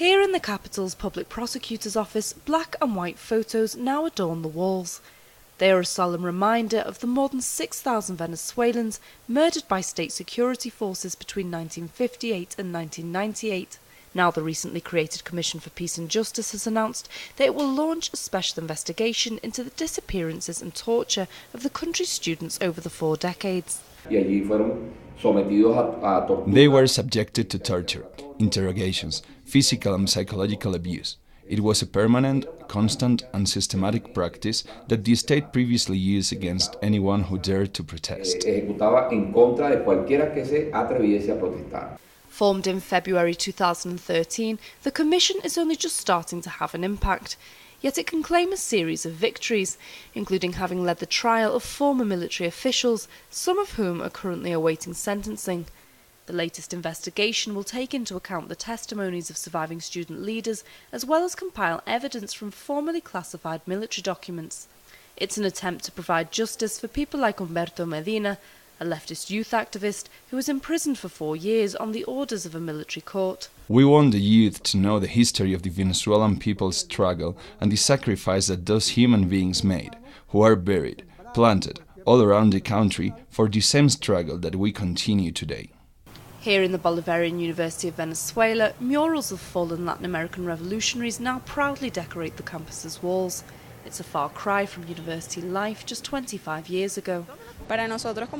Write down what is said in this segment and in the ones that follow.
Here in the capital's public prosecutor's office, black and white photos now adorn the walls. They are a solemn reminder of the more than 6,000 Venezuelans murdered by state security forces between 1958 and 1998. Now the recently created Commission for Peace and Justice has announced that it will launch a special investigation into the disappearances and torture of the country's students over the 4 decades. They were subjected to torture, interrogations, physical and psychological abuse. It was a permanent, constant and systematic practice that the state previously used against anyone who dared to protest. Formed in February 2013, the Commission is only just starting to have an impact. Yet it can claim a series of victories, including having led the trial of former military officials, some of whom are currently awaiting sentencing. The latest investigation will take into account the testimonies of surviving student leaders, as well as compile evidence from formerly classified military documents. It's an attempt to provide justice for people like Humberto Medina, a leftist youth activist who was imprisoned for 4 years on the orders of a military court. We want the youth to know the history of the Venezuelan people's struggle and the sacrifice that those human beings made, who are buried, planted, all around the country for the same struggle that we continue today. Here in the Bolivarian University of Venezuela, murals of fallen Latin American revolutionaries now proudly decorate the campus's walls. It's a far cry from university life just 25 years ago.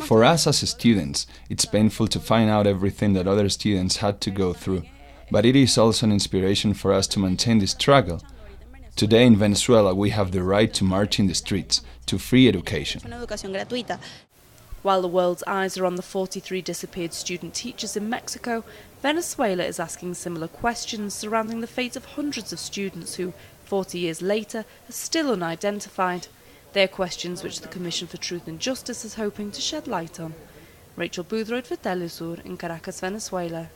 For us as students, it's painful to find out everything that other students had to go through, but it is also an inspiration for us to maintain the struggle. Today in Venezuela we have the right to march in the streets, to free education. While the world's eyes are on the 43 disappeared student teachers in Mexico, Venezuela is asking similar questions surrounding the fate of hundreds of students who, 40 years later, are still unidentified. They are questions which the Commission for Truth and Justice is hoping to shed light on. Rachel Boothroyd for Telesur in Caracas, Venezuela.